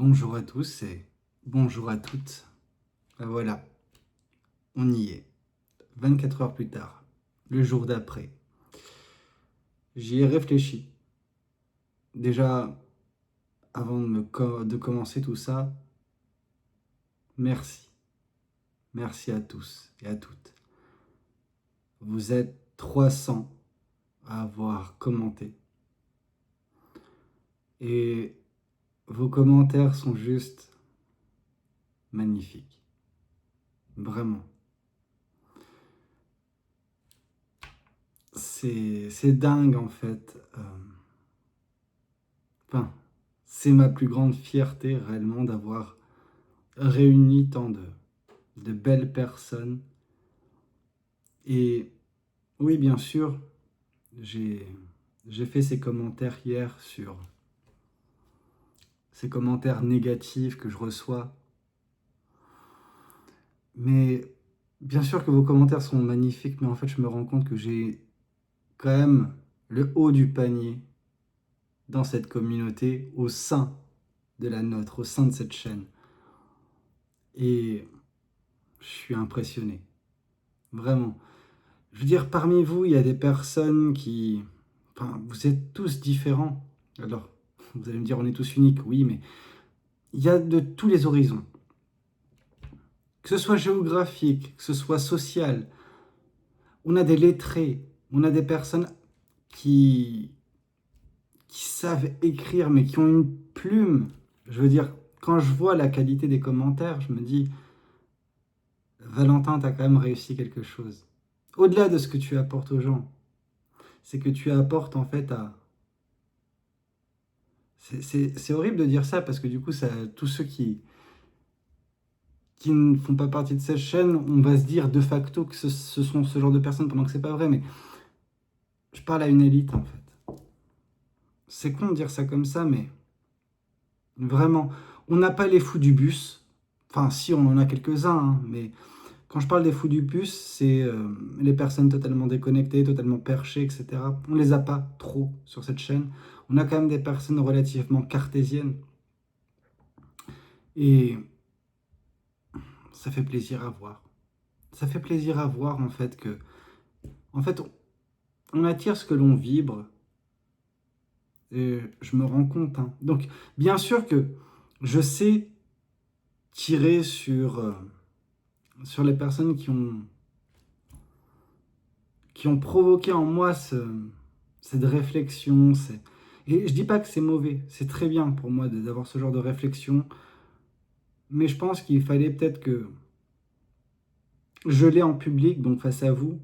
Bonjour à tous et bonjour à toutes. Voilà, on y est. 24 heures plus tard, le jour d'après. J'y ai réfléchi. Déjà, avant de commencer tout ça, merci. Merci à tous et à toutes. Vous êtes 300 à avoir commenté. Et vos commentaires sont juste magnifiques. Vraiment. C'est dingue en fait. Enfin, c'est ma plus grande fierté réellement d'avoir réuni tant de belles personnes. Et oui, bien sûr, j'ai fait ces commentaires hier sur ces commentaires négatifs que je reçois. Mais bien sûr que vos commentaires sont magnifiques, mais en fait, je me rends compte que j'ai quand même le haut du panier dans cette communauté, au sein de la nôtre, au sein de cette chaîne. Et je suis impressionné. Vraiment. Je veux dire, parmi vous, il y a des personnes qui... Enfin, vous êtes tous différents. Alors, vous allez me dire, on est tous uniques, oui, mais il y a de tous les horizons. Que ce soit géographique, que ce soit social. On a des lettrés, on a des personnes qui, qui savent écrire, mais qui ont une plume. Je veux dire, quand je vois la qualité des commentaires, je me dis, Valentin, t'as quand même réussi quelque chose. Au-delà de ce que tu apportes aux gens, c'est que tu apportes en fait à... C'est horrible de dire ça parce que du coup, ça, tous ceux qui ne font pas partie de cette chaîne, on va se dire de facto que ce sont ce genre de personnes pendant que c'est pas vrai, mais je parle à une élite en fait. C'est con de dire ça comme ça, mais vraiment, on n'a pas les fous du bus. Enfin, si, on en a quelques-uns, hein, mais quand je parle des fous du bus, c'est les personnes totalement déconnectées, totalement perchées, etc. On les a pas trop sur cette chaîne. On a quand même des personnes relativement cartésiennes. Et ça fait plaisir à voir. Ça fait plaisir à voir en fait que, en fait, on attire ce que l'on vibre. Et je me rends compte, hein. Donc, bien sûr que je sais tirer sur les personnes qui ont provoqué en moi cette réflexion. Et je dis pas que c'est mauvais, c'est très bien pour moi d'avoir ce genre de réflexion, mais je pense qu'il fallait peut-être que je l'ai en public, donc face à vous,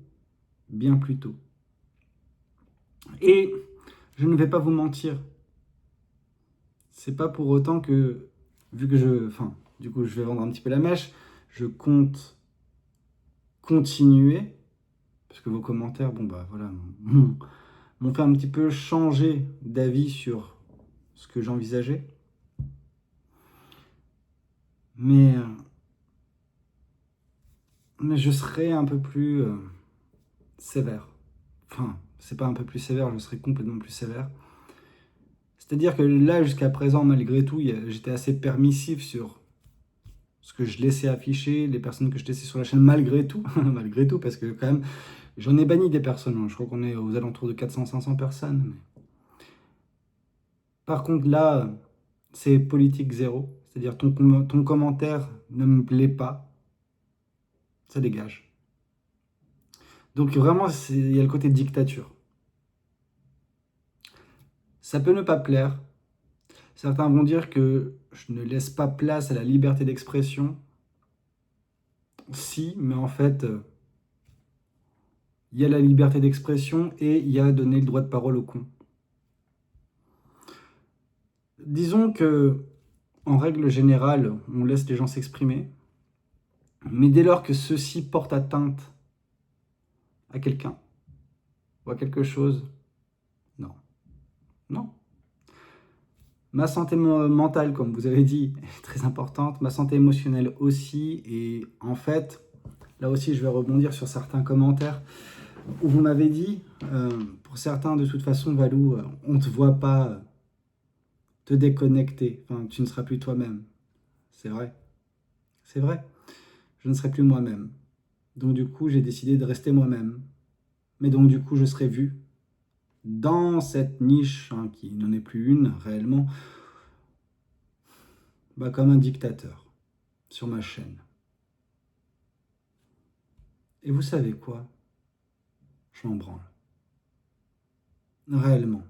bien plus tôt. Et je ne vais pas vous mentir, c'est pas pour autant que, vu que enfin, du coup, je vais vendre un petit peu la mèche, je compte continuer, parce que vos commentaires, bon bah voilà, m'ont fait un petit peu changer d'avis sur ce que j'envisageais. Mais je serai un peu plus sévère. Enfin, c'est pas un peu plus sévère, je serai complètement plus sévère. C'est-à-dire que là, jusqu'à présent, malgré tout, j'étais assez permissif sur ce que je laissais afficher, les personnes que je laissais sur la chaîne, malgré tout, malgré tout, parce que quand même, j'en ai banni des personnes, hein. Je crois qu'on est aux alentours de 400-500 personnes. Par contre, là, c'est politique zéro, c'est-à-dire ton commentaire ne me plaît pas, ça dégage. Donc vraiment, il y a le côté dictature. Ça peut ne pas plaire. Certains vont dire que je ne laisse pas place à la liberté d'expression. Si, mais en fait, il y a la liberté d'expression et il y a donner le droit de parole au con. Disons que, en règle générale, on laisse les gens s'exprimer, mais dès lors que ceci porte atteinte à quelqu'un ou à quelque chose, non. Non. Ma santé mentale, comme vous avez dit, est très importante. Ma santé émotionnelle aussi. Et en fait, là aussi, je vais rebondir sur certains commentaires où vous m'avez dit, pour certains, de toute façon, Valou, on ne te voit pas te déconnecter. Enfin, tu ne seras plus toi-même. C'est vrai. C'est vrai. Je ne serai plus moi-même. Donc du coup, j'ai décidé de rester moi-même. Mais donc du coup, je serai vu dans cette niche, hein, qui n'en est plus une réellement, bah, comme un dictateur sur ma chaîne. Et vous savez quoi? Je m'en branle. Réellement.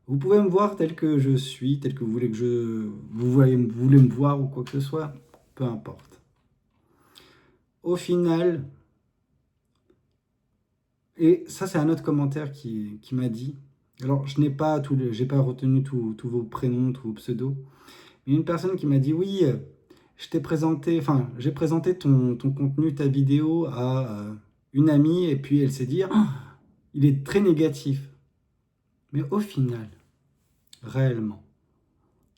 Vous pouvez me voir tel que je suis, tel que vous voulez vous voulez me voir ou quoi que ce soit, peu importe. Au final, et ça c'est un autre commentaire qui m'a dit, alors je n'ai pas j'ai pas retenu tous vos prénoms, tous vos pseudos, mais une personne qui m'a dit oui, j'ai présenté ton contenu, ta vidéo à une amie et puis elle s'est dit ah, il est très négatif. Mais au final, réellement,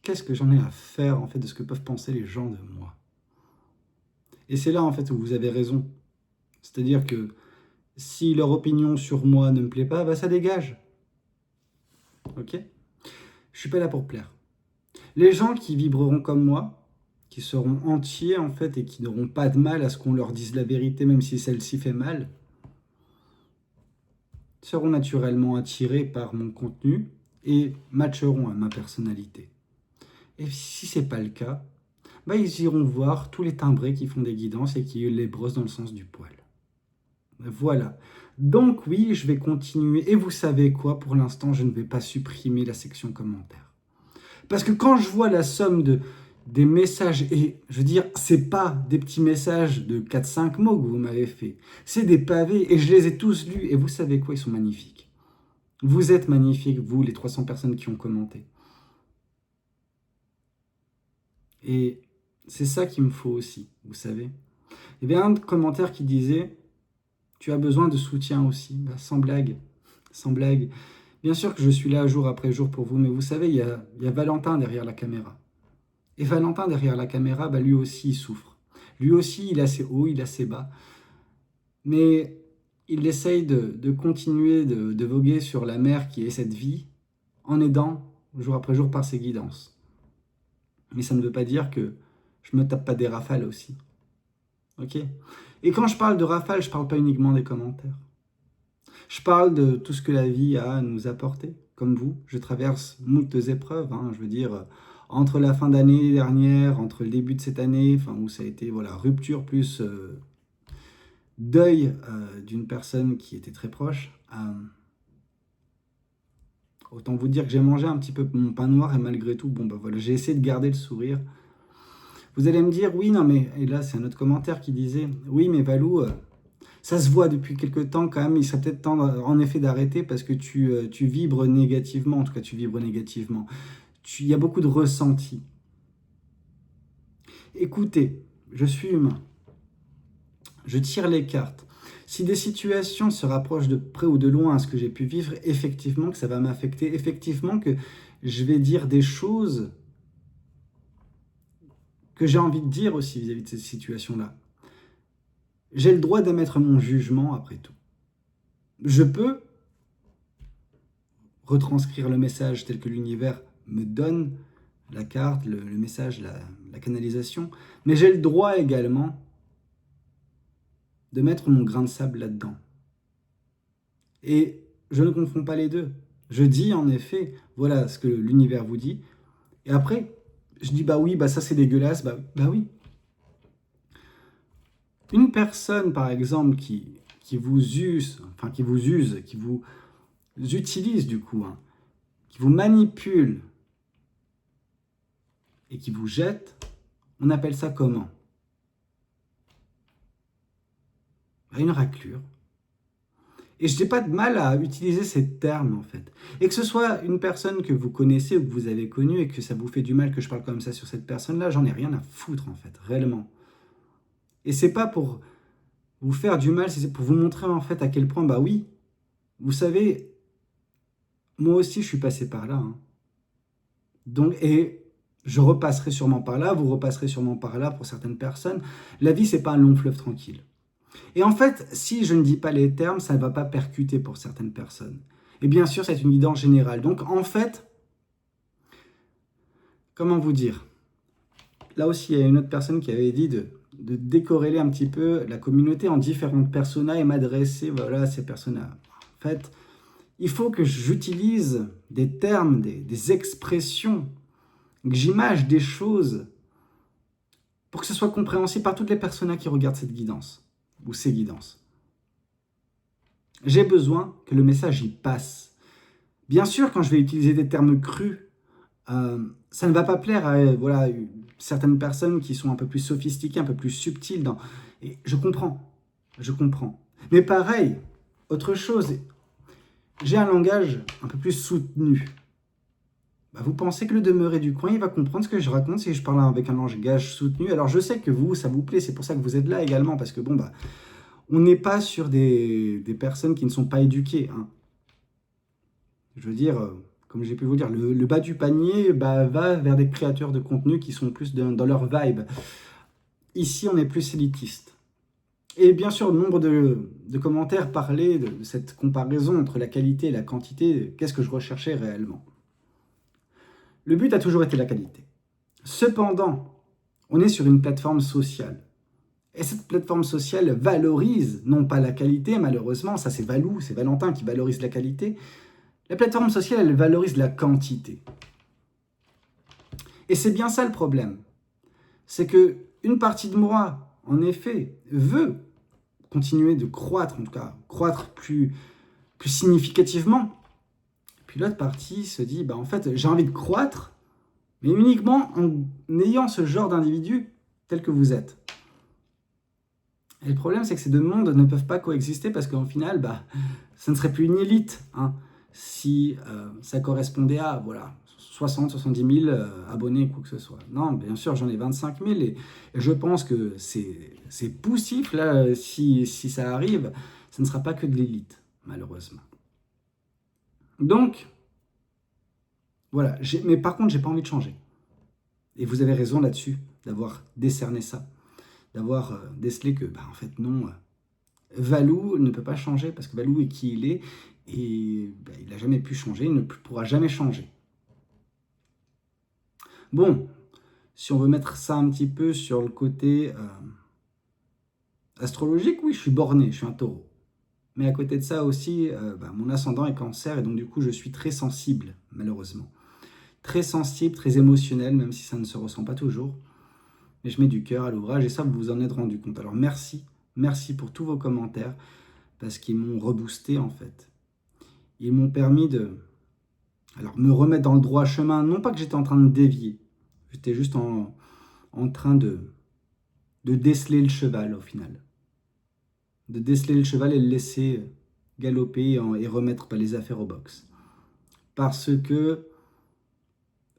qu'est-ce que j'en ai à faire en fait de ce que peuvent penser les gens de moi? Et c'est là en fait où vous avez raison. C'est-à-dire que si leur opinion sur moi ne me plaît pas, bah ça dégage. Ok? Je suis pas là pour plaire. Les gens qui vibreront comme moi, qui seront entiers en fait et qui n'auront pas de mal à ce qu'on leur dise la vérité même si celle-ci fait mal, seront naturellement attirés par mon contenu et matcheront à ma personnalité. Et si c'est pas le cas, bah ils iront voir tous les timbrés qui font des guidances et qui les brossent dans le sens du poil. Voilà. Donc oui, je vais continuer. Et vous savez quoi? Pour l'instant, je ne vais pas supprimer la section commentaires. Parce que quand je vois la somme des messages, et je veux dire, c'est pas des petits messages de 4-5 mots que vous m'avez fait. C'est des pavés et je les ai tous lus. Et vous savez quoi? Ils sont magnifiques. Vous êtes magnifiques, vous, les 300 personnes qui ont commenté. Et c'est ça qu'il me faut aussi, vous savez. Il y avait un commentaire qui disait tu as besoin de soutien aussi. Bah, sans blague. Sans blague. Bien sûr que je suis là jour après jour pour vous, mais vous savez, il y a Valentin derrière la caméra. Et Valentin derrière la caméra, bah, lui aussi, il souffre. Lui aussi, il a ses hauts, il a ses bas. Mais il essaye de continuer de voguer sur la mer qui est cette vie, en aidant jour après jour par ses guidances. Mais ça ne veut pas dire que je me tape pas des rafales aussi. Ok? Et quand je parle de rafales, je ne parle pas uniquement des commentaires. Je parle de tout ce que la vie a à nous apporter. Comme vous, je traverse moult épreuves. Je veux dire, entre la fin d'année dernière, entre le début de cette année, où ça a été voilà, rupture plus deuil d'une personne qui était très proche. Autant vous dire que j'ai mangé un petit peu mon pain noir et malgré tout, voilà, j'ai essayé de garder le sourire. Vous allez me dire, oui, non, mais, et là c'est un autre commentaire qui disait, oui, mais Valou, ça se voit depuis quelques temps quand même, il serait peut-être temps en effet d'arrêter parce que tu vibres négativement, en tout cas tu vibres négativement. Il y a beaucoup de ressentis. Écoutez, je suis humain. Je tire les cartes. Si des situations se rapprochent de près ou de loin à ce que j'ai pu vivre, effectivement que ça va m'affecter, effectivement que je vais dire des choses que j'ai envie de dire aussi vis-à-vis de ces situations-là. J'ai le droit d'émettre mon jugement après tout. Je peux retranscrire le message tel que l'univers me donne, la carte, le message, la canalisation, mais j'ai le droit également de mettre mon grain de sable là-dedans. Et je ne confonds pas les deux. Je dis en effet, voilà ce que l'univers vous dit, et après, je dis bah oui, bah ça c'est dégueulasse, bah oui. Une personne par exemple qui vous use, qui vous utilise du coup, qui vous manipule et qui vous jette, on appelle ça comment? Une raclure. Et je n'ai pas de mal à utiliser ces termes en fait. Et que ce soit une personne que vous connaissez ou que vous avez connue et que ça vous fait du mal que je parle comme ça sur cette personne-là, j'en ai rien à foutre en fait, réellement. Et c'est pas pour vous faire du mal, c'est pour vous montrer en fait à quel point, bah oui, vous savez, moi aussi je suis passé par là. Donc, et je repasserai sûrement par là, vous repasserez sûrement par là pour certaines personnes. La vie, c'est pas un long fleuve tranquille. Et en fait, si je ne dis pas les termes, ça ne va pas percuter pour certaines personnes. Et bien sûr, c'est une guidance générale. Donc en fait, comment vous dire? Là aussi, il y a une autre personne qui avait dit de décorréler un petit peu la communauté en différentes personas et m'adresser voilà, à ces personas. En fait, il faut que j'utilise des termes, des expressions, que j'image des choses pour que ce soit compréhensible par toutes les personas qui regardent cette guidance ou ces guidances. J'ai besoin que le message y passe. Bien sûr, quand je vais utiliser des termes crus, ça ne va pas plaire à voilà, certaines personnes qui sont un peu plus sophistiquées, un peu plus subtiles. Et je comprends. Mais pareil, autre chose, j'ai un langage un peu plus soutenu. Bah, vous pensez que le demeuré du coin, il va comprendre ce que je raconte si je parle avec un langage soutenu? Alors je sais que vous, ça vous plaît, c'est pour ça que vous êtes là également, parce que bon, bah, on n'est pas sur des personnes qui ne sont pas éduquées. Hein. Je veux dire, comme j'ai pu vous dire, le bas du panier bah, va vers des créateurs de contenu qui sont plus dans leur vibe. Ici, on est plus élitiste. Et bien sûr, le nombre de commentaires parlaient de cette comparaison entre la qualité et la quantité. Qu'est-ce que je recherchais réellement? Le but a toujours été la qualité. Cependant, on est sur une plateforme sociale. Et cette plateforme sociale valorise, non pas la qualité, malheureusement, ça c'est Valou, c'est Valentin qui valorise la qualité. La plateforme sociale, elle valorise la quantité. Et c'est bien ça le problème. C'est que une partie de moi, en effet, veut continuer de croître, en tout cas, croître plus significativement. Puis l'autre partie se dit, bah en fait, j'ai envie de croître, mais uniquement en ayant ce genre d'individu tel que vous êtes. Et le problème, c'est que ces deux mondes ne peuvent pas coexister parce qu'en final, bah, ça ne serait plus une élite hein, si ça correspondait à voilà, 60, 70 000 abonnés, quoi que ce soit. Non, bien sûr, j'en ai 25 000 et je pense que c'est poussif, là, si ça arrive, ça ne sera pas que de l'élite, malheureusement. Donc, voilà, mais par contre, j'ai pas envie de changer. Et vous avez raison là-dessus, d'avoir décerné ça, d'avoir décelé que, bah, en fait, non, Valou ne peut pas changer parce que Valou est qui il est et bah, il n'a jamais pu changer, il ne pourra jamais changer. Bon, si on veut mettre ça un petit peu sur le côté astrologique, oui, je suis borné, je suis un taureau. Mais à côté de ça aussi, bah, mon ascendant est cancer et donc du coup, je suis très sensible, malheureusement. Très sensible, très émotionnel, même si ça ne se ressent pas toujours. Mais je mets du cœur à l'ouvrage et ça, vous vous en êtes rendu compte. Alors merci pour tous vos commentaires parce qu'ils m'ont reboosté en fait. Ils m'ont permis de me remettre dans le droit chemin. Non pas que j'étais en train de dévier, j'étais juste en train de déceler le cheval au final. De déceler le cheval et le laisser galoper et remettre les affaires au box. Parce que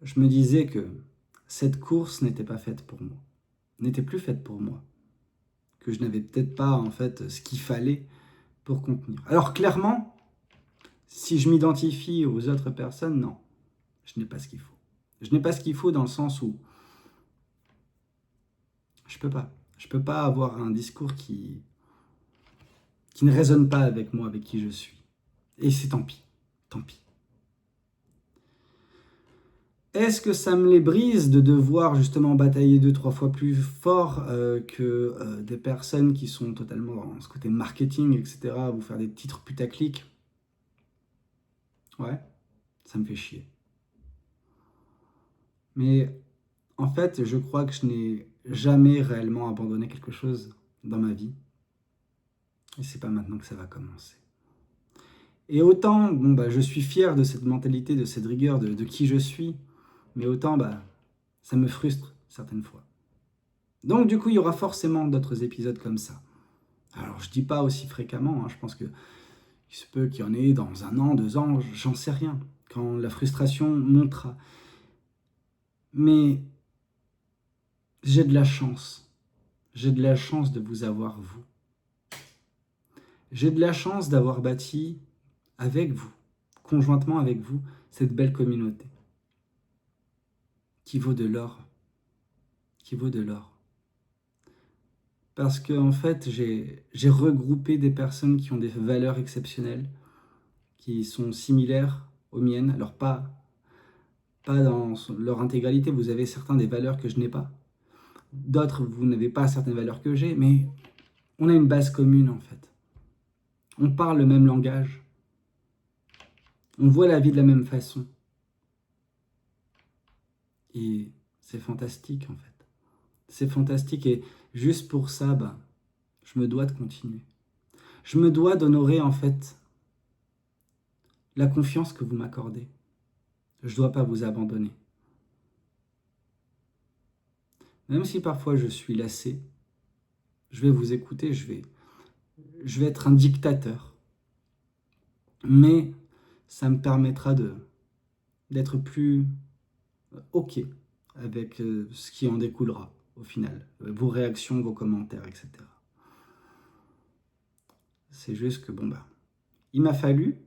je me disais que cette course n'était pas faite pour moi, n'était plus faite pour moi, que je n'avais peut-être pas en fait ce qu'il fallait pour contenir. Alors clairement, si je m'identifie aux autres personnes, non, je n'ai pas ce qu'il faut. Je n'ai pas ce qu'il faut dans le sens où je peux pas avoir un discours qui ne résonne pas avec moi, avec qui je suis. Et c'est tant pis. Est-ce que ça me les brise de devoir justement batailler 2-3 fois plus fort que des personnes qui sont totalement dans ce côté marketing, etc., vous faire des titres putaclic? Ouais, ça me fait chier. Mais en fait, je crois que je n'ai jamais réellement abandonné quelque chose dans ma vie. Et c'est pas maintenant que ça va commencer. Et autant, je suis fier de cette mentalité, de cette rigueur, de qui je suis, mais autant, ça me frustre certaines fois. Donc du coup, il y aura forcément d'autres épisodes comme ça. Alors, je dis pas aussi fréquemment, hein, je pense que il se peut qu'il y en ait dans 1 an, 2 ans, j'en sais rien, quand la frustration montera. Mais j'ai de la chance. J'ai de la chance de vous avoir, vous. J'ai de la chance d'avoir bâti avec vous, conjointement avec vous, cette belle communauté qui vaut de l'or. Qui vaut de l'or. Parce que en fait, j'ai regroupé des personnes qui ont des valeurs exceptionnelles, qui sont similaires aux miennes. Alors pas pas dans leur intégralité. Vous avez certains des valeurs que je n'ai pas. D'autres, vous n'avez pas certaines valeurs que j'ai, mais on a une base commune en fait. On parle le même langage. On voit la vie de la même façon. Et c'est fantastique en fait. C'est fantastique et juste pour ça, je me dois de continuer. Je me dois d'honorer en fait la confiance que vous m'accordez. Je ne dois pas vous abandonner. Même si parfois je suis lassé, je vais vous écouter, je vais être un dictateur. Mais ça me permettra d'être plus OK avec ce qui en découlera au final. Vos réactions, vos commentaires, etc. C'est juste que il m'a fallu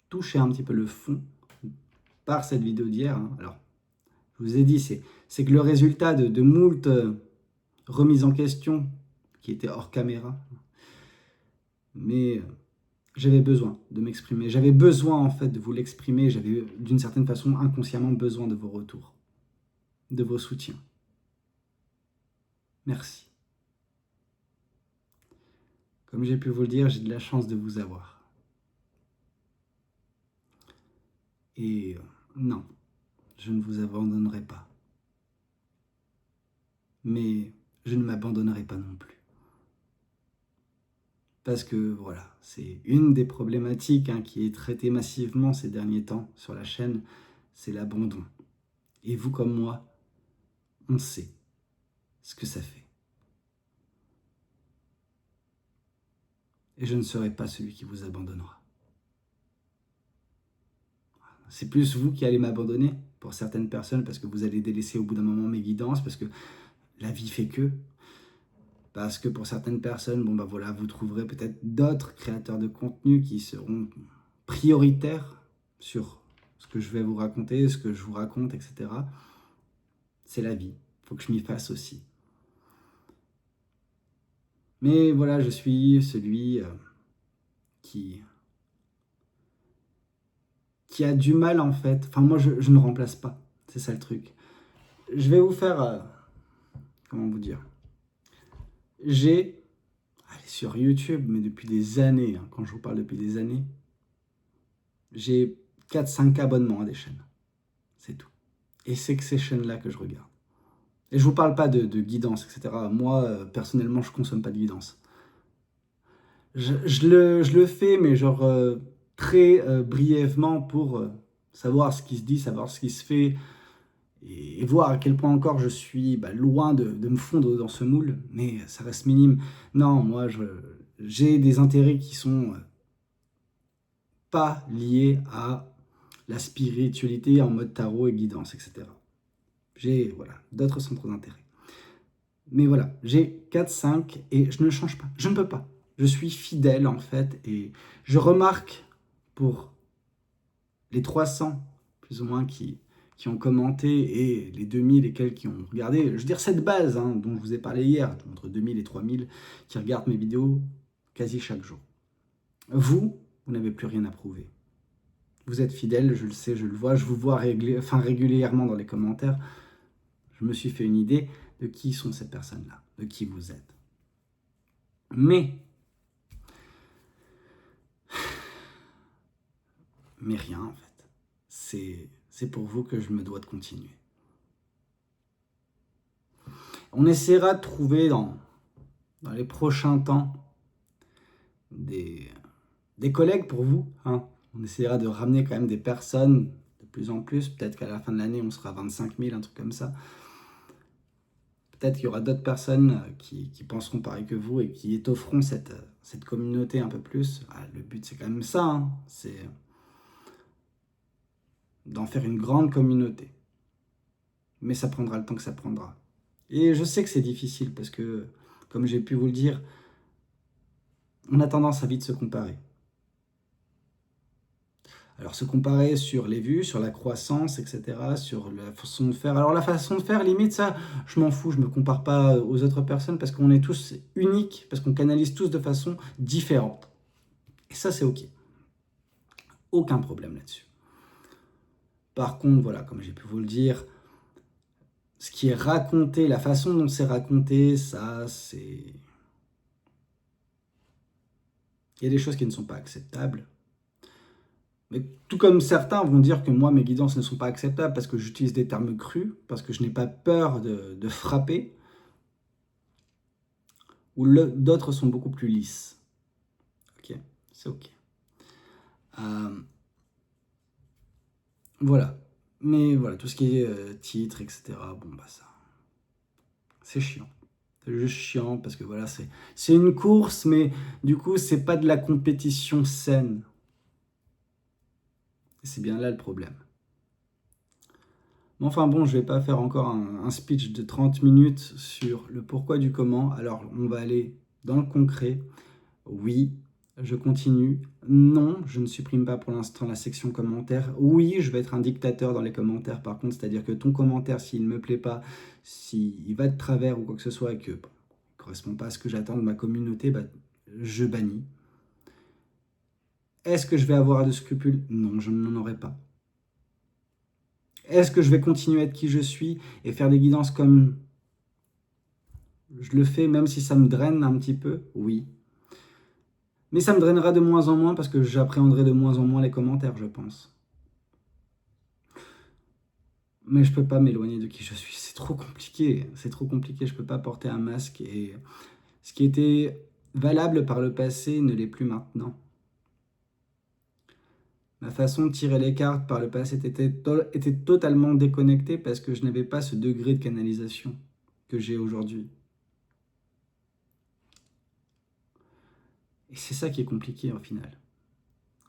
toucher un petit peu le fond par cette vidéo d'hier. Alors, je vous ai dit, c'est que le résultat de moult remises en question qui étaient hors caméra, mais j'avais besoin de m'exprimer. J'avais besoin en fait de vous l'exprimer. J'avais d'une certaine façon inconsciemment besoin de vos retours, de vos soutiens. Merci. Comme j'ai pu vous le dire, j'ai de la chance de vous avoir. Et non, je ne vous abandonnerai pas. Mais je ne m'abandonnerai pas non plus. Parce que voilà, c'est une des problématiques qui est traitée massivement ces derniers temps sur la chaîne, c'est l'abandon. Et vous comme moi, on sait ce que ça fait. Et je ne serai pas celui qui vous abandonnera. C'est plus vous qui allez m'abandonner pour certaines personnes parce que vous allez délaisser au bout d'un moment mes guidances, parce que la vie fait que. Parce que pour certaines personnes, vous trouverez peut-être d'autres créateurs de contenu qui seront prioritaires sur ce que je vais vous raconter, ce que je vous raconte, etc. C'est la vie. Il faut que je m'y fasse aussi. Mais voilà, je suis celui qui a du mal en fait. Enfin, moi, je ne remplace pas. C'est ça le truc. Je vais vous faire... comment vous dire? J'ai... sur YouTube, mais depuis des années, quand je vous parle depuis des années, j'ai 4-5 abonnements à des chaînes. C'est tout. Et c'est que ces chaînes-là que je regarde. Et je vous parle pas de guidance, etc. Moi, personnellement, je consomme pas de guidance. Je le fais, mais genre très brièvement pour savoir ce qui se dit, savoir ce qui se fait, et voir à quel point encore je suis loin de me fondre dans ce moule, mais ça reste minime. Non, moi, j'ai des intérêts qui sont pas liés à la spiritualité en mode tarot et guidance, etc. J'ai d'autres centres d'intérêt. Mais voilà, j'ai 4-5 et je ne change pas. Je ne peux pas. Je suis fidèle en fait et je remarque pour les 300 plus ou moins qui ont commenté et les 2000 et quelques qui ont regardé, je veux dire cette base dont je vous ai parlé hier, entre 2000 et 3000 qui regardent mes vidéos quasi chaque jour. Vous n'avez plus rien à prouver. Vous êtes fidèle, je le sais, je le vois, je vous vois régulièrement dans les commentaires. Je me suis fait une idée de qui sont ces personnes-là, de qui vous êtes. Mais rien en fait. C'est pour vous que je me dois de continuer. On essaiera de trouver dans les prochains temps des collègues pour vous. On essaiera de ramener quand même des personnes de plus en plus. Peut-être qu'à la fin de l'année, on sera 25 000, un truc comme ça. Peut-être qu'il y aura d'autres personnes qui penseront pareil que vous et qui étofferont cette communauté un peu plus. Le but, c'est quand même ça. C'est d'en faire une grande communauté. Mais ça prendra le temps que ça prendra. Et je sais que c'est difficile parce que, comme j'ai pu vous le dire, on a tendance à vite se comparer. Alors se comparer sur les vues, sur la croissance, etc., sur la façon de faire. Alors la façon de faire, limite ça, je m'en fous, je me compare pas aux autres personnes parce qu'on est tous uniques, parce qu'on canalise tous de façon différente. Et ça c'est ok. Aucun problème là-dessus. Par contre, voilà, comme j'ai pu vous le dire, ce qui est raconté, la façon dont c'est raconté, ça, c'est... Il y a des choses qui ne sont pas acceptables. Mais tout comme certains vont dire que moi, mes guidances ne sont pas acceptables parce que j'utilise des termes crus, parce que je n'ai pas peur de frapper, ou d'autres sont beaucoup plus lisses. Ok, c'est ok. Euh, voilà. Mais voilà, tout ce qui est titre, etc., bon, bah ça, c'est chiant. C'est juste chiant parce que voilà, c'est une course, mais du coup, c'est pas de la compétition saine. Et c'est bien là le problème. Mais enfin bon, je vais pas faire encore un speech de 30 minutes sur le pourquoi du comment. Alors, on va aller dans le concret. Oui, je continue. Non, je ne supprime pas pour l'instant la section commentaires. Oui, je vais être un dictateur dans les commentaires par contre, c'est-à-dire que ton commentaire, s'il ne me plaît pas, s'il va de travers ou quoi que ce soit et que ne correspond pas à ce que j'attends de ma communauté, bah, je bannis. Est-ce que je vais avoir de scrupules? Non, je n'en aurai pas. Est-ce que je vais continuer à être qui je suis et faire des guidances comme je le fais, même si ça me draine un petit peu? Oui. Mais ça me drainera de moins en moins parce que j'appréhenderai de moins en moins les commentaires, je pense. Mais je peux pas m'éloigner de qui je suis, c'est trop compliqué, je peux pas porter un masque et ce qui était valable par le passé ne l'est plus maintenant. Ma façon de tirer les cartes par le passé était totalement déconnectée parce que je n'avais pas ce degré de canalisation que j'ai aujourd'hui. Et c'est ça qui est compliqué au final.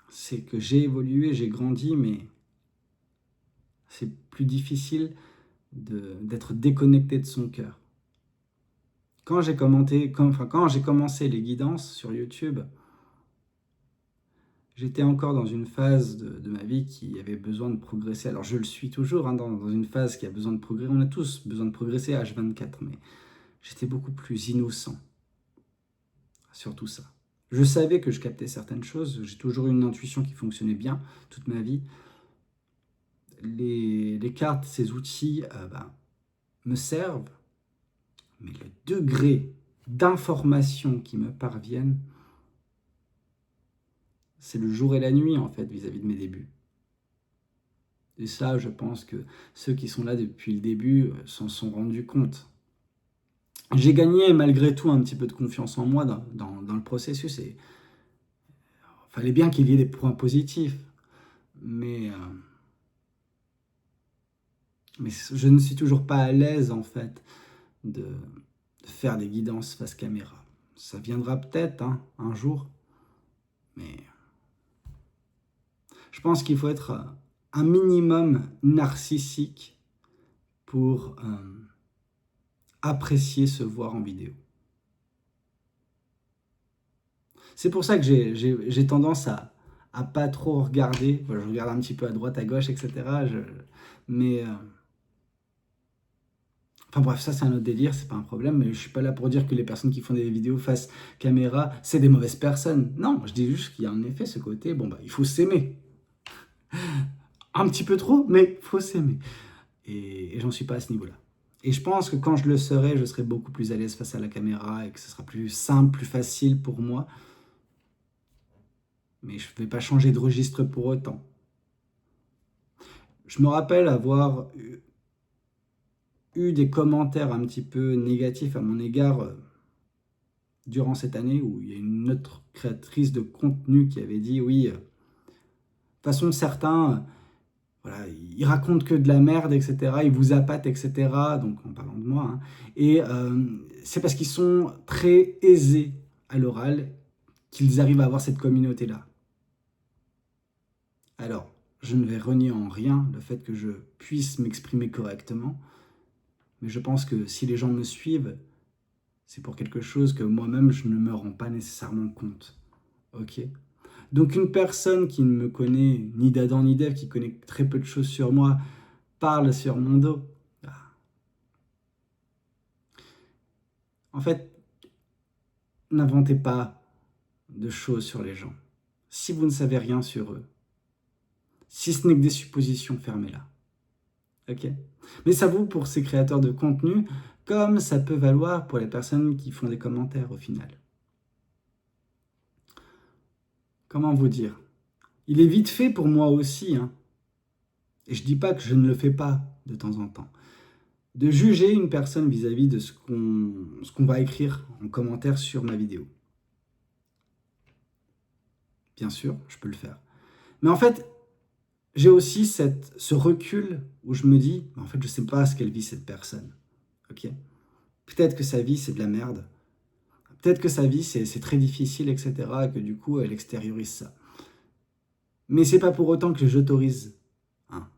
C'est que j'ai évolué, j'ai grandi, mais c'est plus difficile d'être déconnecté de son cœur. Quand j'ai commencé les guidances sur YouTube, j'étais encore dans une phase de ma vie qui avait besoin de progresser. Alors je le suis toujours, hein, dans une phase qui a besoin de progresser. On a tous besoin de progresser à H24, mais j'étais beaucoup plus innocent sur tout ça. Je savais que je captais certaines choses, j'ai toujours eu une intuition qui fonctionnait bien toute ma vie. Les cartes, ces outils, me servent, mais le degré d'information qui me parviennent, c'est le jour et la nuit en fait vis-à-vis de mes débuts. Et ça, je pense que ceux qui sont là depuis le début s'en sont rendus compte. J'ai gagné malgré tout un petit peu de confiance en moi dans le processus et il fallait bien qu'il y ait des points positifs. Mais je ne suis toujours pas à l'aise en fait de faire des guidances face caméra. Ça viendra peut-être un jour, mais je pense qu'il faut être un minimum narcissique pour apprécier se voir en vidéo. C'est pour ça que j'ai tendance à pas trop regarder. Voilà, je regarde un petit peu à droite, à gauche, etc. Mais enfin bref, ça c'est un autre délire, c'est pas un problème. Mais je suis pas là pour dire que les personnes qui font des vidéos face caméra, c'est des mauvaises personnes. Non, je dis juste qu'il y a en effet ce côté, bon bah il faut s'aimer. Un petit peu trop, mais il faut s'aimer. Et j'en suis pas à ce niveau-là. Et je pense que quand je serai beaucoup plus à l'aise face à la caméra et que ce sera plus simple, plus facile pour moi. Mais je ne vais pas changer de registre pour autant. Je me rappelle avoir eu des commentaires un petit peu négatifs à mon égard durant cette année où il y a une autre créatrice de contenu qui avait dit oui, de toute façon certains, voilà, ils racontent que de la merde, etc. Ils vous appâtent, etc. Donc en parlant de moi. Hein. Et c'est parce qu'ils sont très aisés à l'oral qu'ils arrivent à avoir cette communauté-là. Alors, je ne vais renier en rien le fait que je puisse m'exprimer correctement, mais je pense que si les gens me suivent, c'est pour quelque chose que moi-même je ne me rends pas nécessairement compte. Ok? Donc une personne qui ne me connaît ni d'Adam ni d'Ève, qui connaît très peu de choses sur moi, parle sur mon dos. En fait, n'inventez pas de choses sur les gens. Si vous ne savez rien sur eux, Si ce n'est que des suppositions, fermez-la. Ok? Mais ça vaut pour ces créateurs de contenu, comme ça peut valoir pour les personnes qui font des commentaires au final. Comment vous dire? Il est vite fait pour moi aussi, hein. Et je dis pas que je ne le fais pas de temps en temps, de juger une personne vis-à-vis de ce qu'on va écrire en commentaire sur ma vidéo. Bien sûr, je peux le faire. Mais en fait, j'ai aussi ce recul où je me dis, en fait, je ne sais pas ce qu'elle vit cette personne. Ok? Peut-être que sa vie, c'est de la merde. Peut-être que sa vie, c'est très difficile, etc. Et que du coup, elle extériorise ça. Mais c'est pas pour autant que j'autorise. Hein.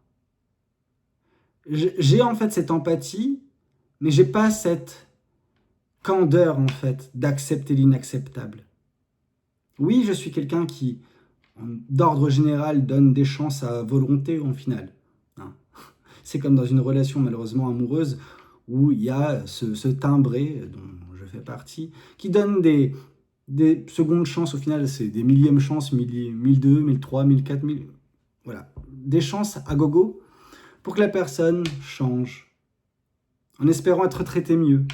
J'ai en fait cette empathie, mais j'ai pas cette candeur en fait d'accepter l'inacceptable. Oui, je suis quelqu'un qui, d'ordre général, donne des chances à volonté en final. Hein. C'est comme dans une relation malheureusement amoureuse où il y a ce timbré, dont je fais partie, qui donne des secondes chances, au final c'est des millièmes chances, 1002, 1003, 1004, 1000... Voilà, des chances à gogo pour que la personne change, en espérant être traitée mieux.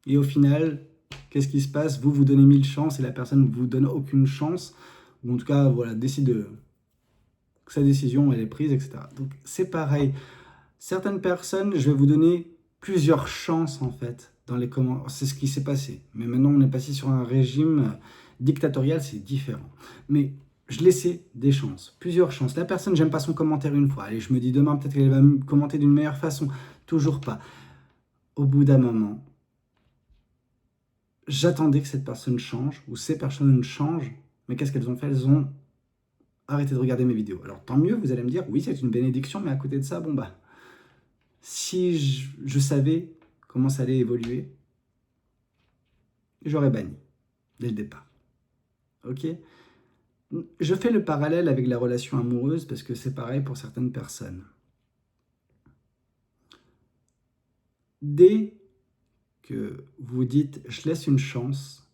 Et au final, qu'est-ce qui se passe? Vous donnez 1000 chances et la personne ne vous donne aucune chance, ou en tout cas, voilà, décide que sa décision, elle est prise, etc. Donc c'est pareil. Certaines personnes, je vais vous donner plusieurs chances en fait dans les commentaires. C'est ce qui s'est passé. Mais maintenant, on est passé sur un régime dictatorial, c'est différent. Mais je laissais des chances, plusieurs chances. La personne, j'aime pas son commentaire une fois. Allez, je me dis demain, peut-être qu'elle va me commenter d'une meilleure façon. Toujours pas. Au bout d'un moment, j'attendais que cette personne change, ou ces personnes changent. Mais qu'est-ce qu'elles ont fait? Elles ont arrêté de regarder mes vidéos. Alors tant mieux, vous allez me dire, oui, c'est une bénédiction, mais à côté de ça, bon bah, si je savais comment ça allait évoluer, j'aurais banni dès le départ. Ok? Je fais le parallèle avec la relation amoureuse parce que c'est pareil pour certaines personnes. Dès que vous dites je laisse une chance,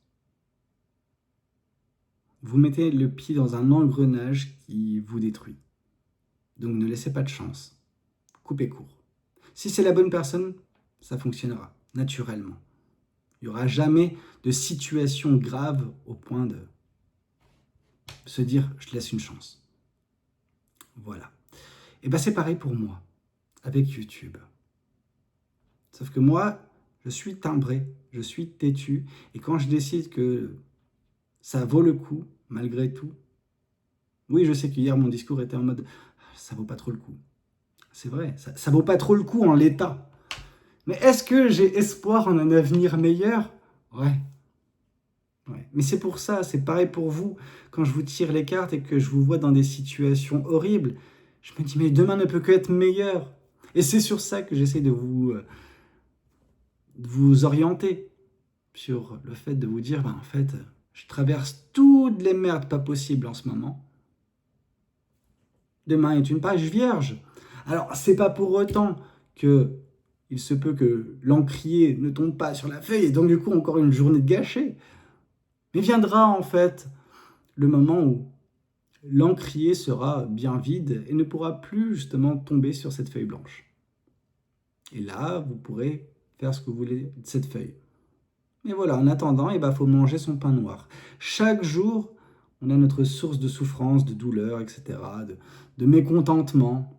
vous mettez le pied dans un engrenage qui vous détruit. Donc ne laissez pas de chance. Coupez court. Si c'est la bonne personne, ça fonctionnera naturellement. Il n'y aura jamais de situation grave au point de se dire je laisse une chance. Voilà. Et bien c'est pareil pour moi, avec YouTube. Sauf que moi, je suis timbré, je suis têtu, et quand je décide que ça vaut le coup, malgré tout, oui, je sais qu'hier mon discours était en mode ça vaut pas trop le coup. C'est vrai, ça vaut pas trop le coup en l'état. Mais est-ce que j'ai espoir en un avenir meilleur? Ouais. Ouais. Mais c'est pour ça, c'est pareil pour vous. Quand je vous tire les cartes et que je vous vois dans des situations horribles, je me dis, mais demain ne peut que être meilleur. Et c'est sur ça que j'essaie de vous orienter. Sur le fait de vous dire, en fait, je traverse toutes les merdes pas possibles en ce moment. Demain est une page vierge. Alors, c'est pas pour autant que il se peut que l'encrier ne tombe pas sur la feuille et donc du coup encore une journée de gâchée. Mais viendra en fait le moment où l'encrier sera bien vide et ne pourra plus justement tomber sur cette feuille blanche. Et là, vous pourrez faire ce que vous voulez de cette feuille. Mais voilà, en attendant, il faut manger son pain noir. Chaque jour, on a notre source de souffrance, de douleur, etc., de mécontentement.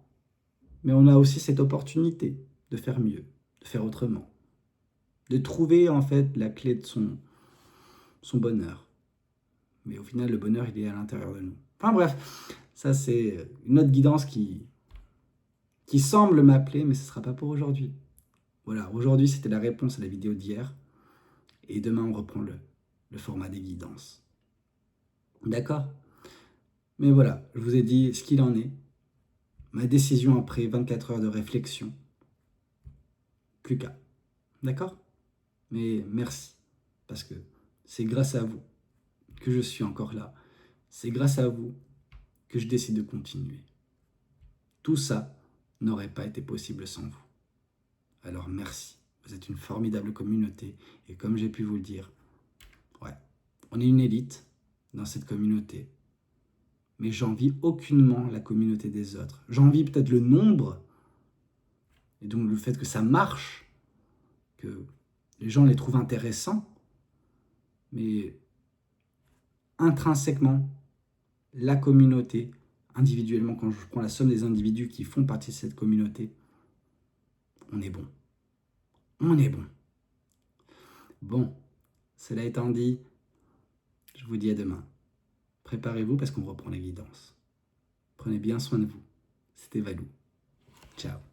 Mais on a aussi cette opportunité de faire mieux, de faire autrement, de trouver en fait la clé de son bonheur. Mais au final, le bonheur, il est à l'intérieur de nous. Enfin bref, ça c'est une autre guidance qui semble m'appeler, mais ce ne sera pas pour aujourd'hui. Voilà, aujourd'hui c'était la réponse à la vidéo d'hier. Et demain, on reprend le format des guidances. D'accord? Mais voilà, je vous ai dit ce qu'il en est. Ma décision après 24 heures de réflexion. Plus qu'à. D'accord? Mais merci. Parce que c'est grâce à vous que je suis encore là. C'est grâce à vous que je décide de continuer. Tout ça n'aurait pas été possible sans vous. Alors merci. Vous êtes une formidable communauté. Et comme j'ai pu vous le dire, ouais, on est une élite dans cette communauté. mais j'envie aucunement la communauté des autres. J'envie peut-être le nombre, et donc le fait que ça marche, que les gens les trouvent intéressants, mais intrinsèquement, la communauté, individuellement, quand je prends la somme des individus qui font partie de cette communauté, on est bon. On est bon. Bon, cela étant dit, je vous dis à demain. Préparez-vous parce qu'on reprend la guidance. Prenez bien soin de vous. C'était Valou. Ciao.